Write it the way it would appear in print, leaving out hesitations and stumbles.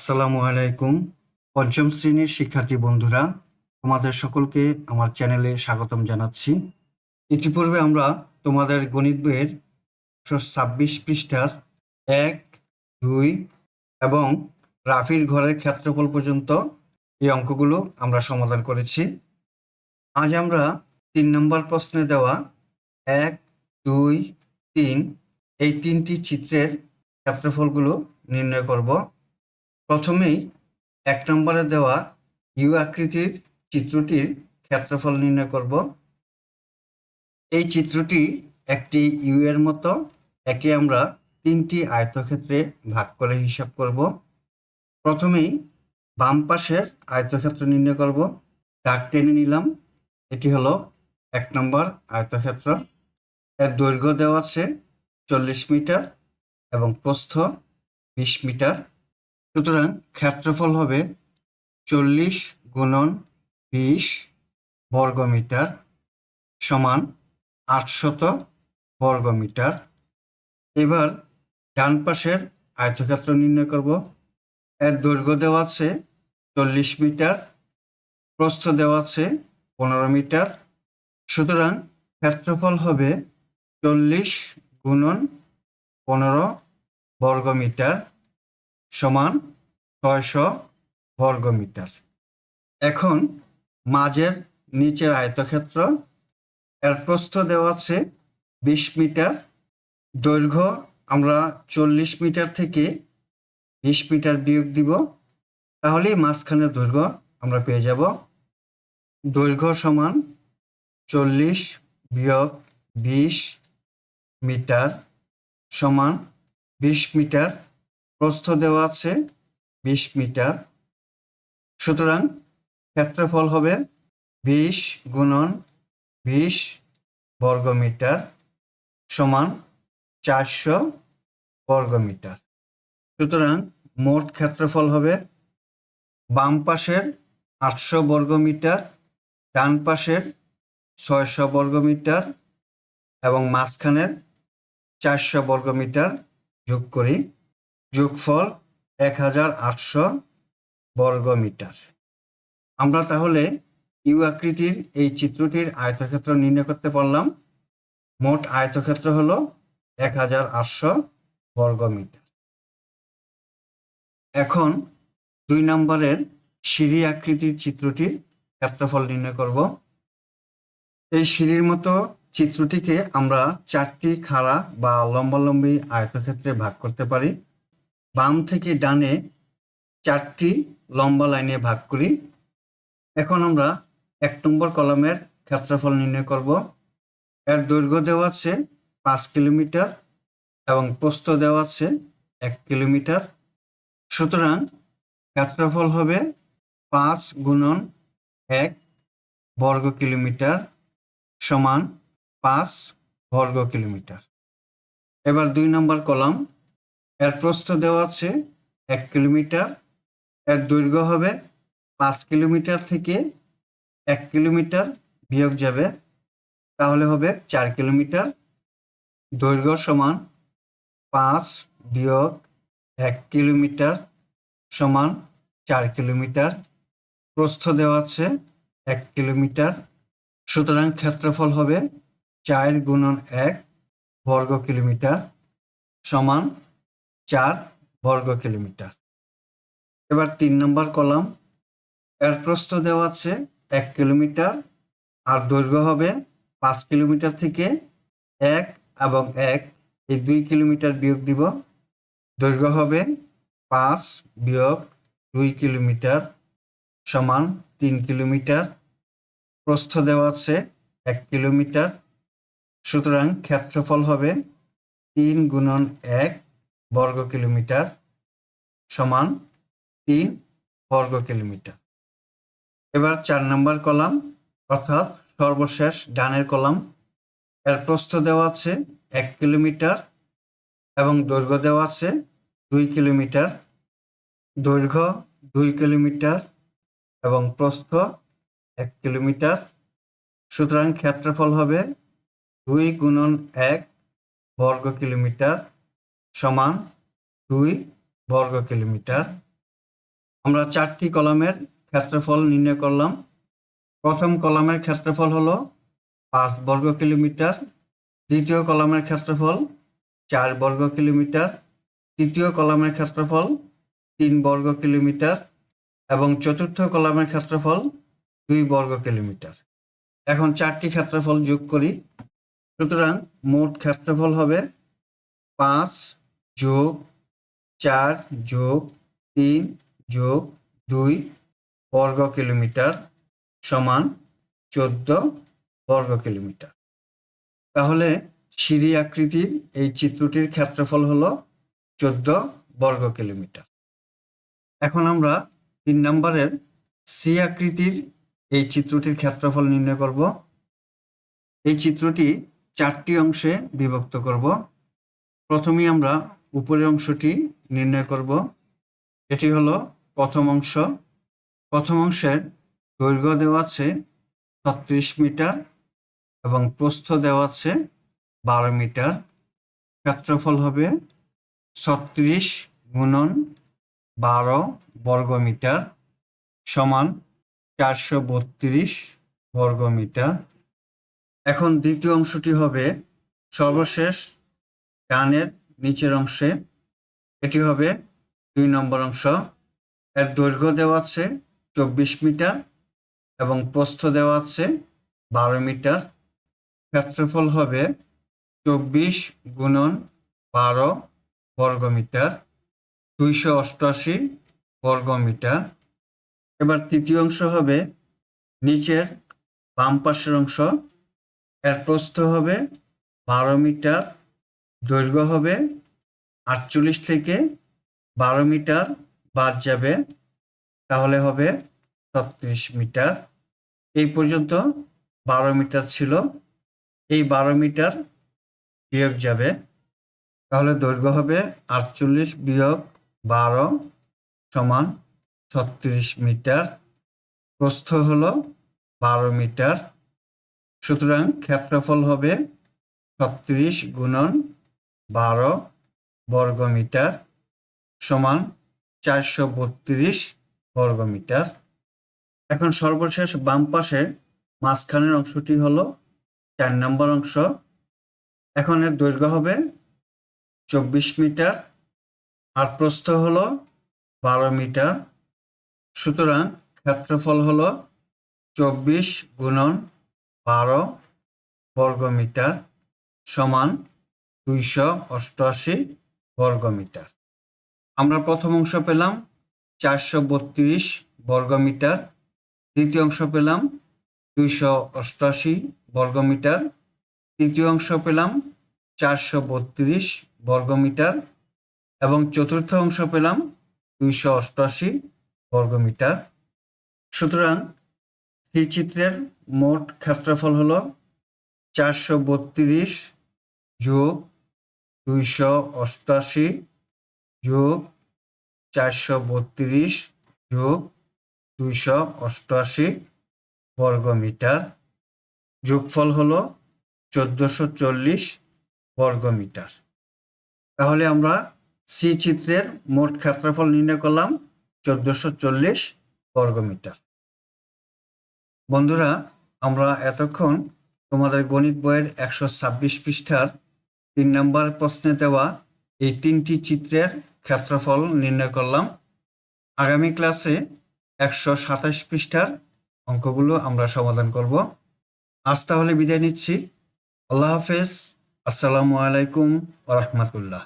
আসসালামু আলাইকুম। পঞ্চম শ্রেণীর শিক্ষার্থী বন্ধুরা, তোমাদের সকলকে আমার চ্যানেলে স্বাগতম জানাচ্ছি। ইতিপূর্বে আমরা তোমাদের গণিত বইয়ের 126 পৃষ্ঠার 1, 2 এবং রাফির ঘরের ক্ষেত্রফল পর্যন্ত এই অঙ্কগুলো আমরা সমাধান করেছি। আজ আমরা 3 নম্বর প্রশ্নে দেওয়া 1, 2, 3 এই 3টি চিত্রের ক্ষেত্রফলগুলো নির্ণয় করব। প্রথমেই 1 নম্বরে দেওয়া ইউ আকৃতির চিত্রটির ক্ষেত্রফল নির্ণয় করব। এই চিত্রটি একটি ইউ এর মতো, একে আমরা 3টি আয়তক্ষেত্রে ভাগ করে হিসাব করব। প্রথমেই বাম পাশের আয়তক্ষেত্র নির্ণয় করব। দাগ টেনে নিলাম, এটি হলো 1 নম্বর আয়তক্ষেত্র। এর দৈর্ঘ্য দেওয়া আছে 40 মিটার এবং প্রস্থ 20 মিটার। সুতরাং ক্ষেত্রফল হবে 40 গুণন 20 বর্গমিটার সমান 800 বর্গমিটার। এবার ডান পাশের আয়তক্ষেত্র নির্ণয় করব। এর দৈর্ঘ্য দেওয়া আছে 40 মিটার, প্রস্থ দেওয়া আছে 15 মিটার। সুতরাং ক্ষেত্রফল হবে 40 গুণন 15 বর্গমিটার সমান 600 বর্গমিটার। এখন মাঝের নিচের আয়তক্ষেত্র, এর প্রস্থ দেওয়া আছে 20 মিটার, দৈর্ঘ্য আমরা 40 মিটার থেকে 20 মিটার বিয়োগ দিব, তাহলেই মাঝখানের দৈর্ঘ্য আমরা পেয়ে যাব। দৈর্ঘ্য সমান 40 বিয়োগ 20 মিটার সমান 20 মিটার। প্রস্থ দেওয়া আছে 20 মিটার। সুতরাং ক্ষেত্রফল হবে 20 গুণন 20 বর্গমিটার সমান 400 বর্গমিটার। সুতরাং মোট ক্ষেত্রফল হবে বাম পাশের 800 বর্গমিটার, ডান পাশের 600 বর্গমিটার এবং মাঝখানের 400 বর্গমিটার যোগ করি। যোগফল 1800 বর্গমিটার। আমরা তাহলে ইউ আকৃতির এই চিত্রটির আয়তক্ষেত্র নির্ণয় করতে পারলাম। মোট আয়তক্ষেত্র হলো 1800 বর্গমিটার। এখন 2 নম্বরের সিঁড়ি আকৃতির চিত্রটির ক্ষেত্রফল নির্ণয় করব। এই সিঁড়ির মতো চিত্রটিকে আমরা 4টি খাড়া বা লম্বালম্বি আয়তক্ষেত্রে ভাগ করতে পারি। বাম থেকে ডানে 4টি লম্বা লাইনে ভাগ করি। এখন আমরা 1 নম্বর কলামের ক্ষেত্রফল নির্ণয় করব। এর দৈর্ঘ্য দেওয়া আছে 5 কিলোমিটার এবং প্রস্থ দেওয়া আছে 1 কিলোমিটার। সুতরাং ক্ষেত্রফল হবে 5 গুণন 1 বর্গ কিলোমিটার সমান 5 বর্গ কিলোমিটার। এবার 2 নম্বর কলাম, এর প্রস্থ দেওয়া আছে 1 কিলোমিটার, এর দৈর্ঘ্য হবে 5 কিলোমিটার থেকে 1 কিলোমিটার বিয়োগ যাবে, তাহলে হবে 4 কিলোমিটার। দৈর্ঘ্য সমান 5 বিয়োগ 1 কিলোমিটার সমান 4 কিলোমিটার। প্রস্থ দেওয়া আছে 1 কিলোমিটার। সুতরাং ক্ষেত্রফল হবে 4 গুণন 1 বর্গ কিলোমিটার সমান 4 বর্গ কিলোমিটার। এবার 3 নম্বর কলাম, এর প্রস্থ দেওয়া আছে 1 কিলোমিটার আর দৈর্ঘ্য হবে 5 কিলোমিটার থেকে 1 এবং 1 এই 2 কিলোমিটার বিয়োগ দিব। দৈর্ঘ্য হবে 5 বিয়োগ 2 কিলোমিটার সমান 3 কিলোমিটার। প্রস্থ দেওয়া আছে 1 কিলোমিটার। সুতরাং ক্ষেত্রফল হবে 3 গুণন 1 বর্গ কিলোমিটার সমান 3 বর্গ কিলোমিটার। এবার 4 নম্বর কলাম অর্থাৎ সর্বশেষ ডানের কলাম, এর প্রস্থ দেওয়া আছে 1 কিলোমিটার এবং দৈর্ঘ্য দেওয়া আছে 2 কিলোমিটার। দৈর্ঘ্য 2 কিলোমিটার এবং প্রস্থ 1 কিলোমিটার। সুতরাং ক্ষেত্রফল হবে 2 গুণন 1 বর্গ কিলোমিটার সমান 2 বর্গ কিলোমিটার। আমরা 4টি কলামের ক্ষেত্রফল নির্ণয় করলাম। প্রথম কলামের ক্ষেত্রফল হলো 5 বর্গ কিলোমিটার, দ্বিতীয় কলামের ক্ষেত্রফল 4 বর্গ কিলোমিটার, তৃতীয় কলামের ক্ষেত্রফল 3 বর্গ কিলোমিটার এবং চতুর্থ কলামের ক্ষেত্রফল 2 বর্গ কিলোমিটার। এখন 4টি ক্ষেত্রফল যোগ করি। সুতরাং মোট ক্ষেত্রফল হবে 5 যোগ 4 যোগ 3 যোগ 2 বর্গ কিলোমিটার সমান 14 বর্গ কিলোমিটার। তাহলে সিঁড়ি আকৃতির এই চিত্রটির ক্ষেত্রফল হলো 14 বর্গ কিলোমিটার। এখন আমরা 3 নম্বরের সি আকৃতির এই চিত্রটির ক্ষেত্রফল নির্ণয় করব। এই চিত্রটি 4টি অংশে বিভক্ত করব। প্রথমেই আমরা উপরের অংশটি নির্ণয় করব। এটি হলো প্রথম অংশ। প্রথম অংশের দৈর্ঘ্য দেওয়া আছে 36 মিটার এবং প্রস্থ দেওয়া আছে 12 মিটার। ক্ষেত্রফল হবে 36 গুণন 12 বর্গ মিটার সমান 432 বর্গ মিটার। এখন দ্বিতীয় অংশটি হবে সর্বশেষ ডানের নিচের অংশে। এটি হবে 2 নম্বর অংশ। এর দৈর্ঘ্য দেওয়া আছে 24 মিটার এবং প্রস্থ দেওয়া আছে 12 মিটার। ক্ষেত্রফল হবে 24 গুণন 12 বর্গ মিটার 288 বর্গ মিটার। এবার তৃতীয় অংশ হবে নিচের বাম পাশের অংশ। এর প্রস্থ হবে 12 মিটার, দৈর্ঘ্য হবে 48 থেকে 12 মিটার বাদ যাবে, তাহলে হবে 36 মিটার। এই পর্যন্ত 12 মিটার ছিল, এই 12 মিটার বিয়োগ যাবে, তাহলে দৈর্ঘ্য হবে 48 বিয়োগ 12 সমান 36 মিটার। প্রস্থ হলো 12 মিটার। সুতরাং ক্ষেত্রফল হবে 36 গুণন 12 বর্গ মিটার সমান 432 বর্গ মিটার। এখন সর্বশেষ বাম পাশের মাঝখানের অংশটি হলো 4 নম্বর অংশ। এখন এর দৈর্ঘ্য হবে 24 মিটার আর প্রস্থ হলো 12 মিটার। সুতরাং ক্ষেত্রফল হলো 24 গুণন 12 বর্গ মিটার সমান 288 বর্গ মিটার। আমরা প্রথম অংশ পেলাম 432 বর্গ মিটার, দ্বিতীয় অংশ পেলাম 288 বর্গ মিটার, তৃতীয় অংশ পেলাম 432 বর্গ মিটার এবং চতুর্থ অংশ পেলাম 288 বর্গ মিটার। সুতরাং এই চিত্রের মোট ক্ষেত্রফল হলো 432 যোগ 288 যোগ 432 যোগ 288 বর্গ মিটার, যোগফল হলো 1440 বর্গ মিটার। তাহলে আমরা সি চিত্রের মোট ক্ষেত্রফল নির্ণয় করলাম 1440 বর্গ মিটার। বন্ধুরা, আমরা এতক্ষণ তোমাদের গণিত বইয়ের 126 পৃষ্ঠার 3 নম্বর প্রশ্নে দেওয়া এই 3টি চিত্রের ক্ষেত্রফল নির্ণয় করলাম। আগামী ক্লাসে 127 পৃষ্ঠার অঙ্কগুলো আমরা সমাধান করব। আজ তাহলে বিদায় নিচ্ছি। আল্লাহ হাফেজ। আসসালামু আলাইকুম ওয়া রাহমাতুল্লাহ।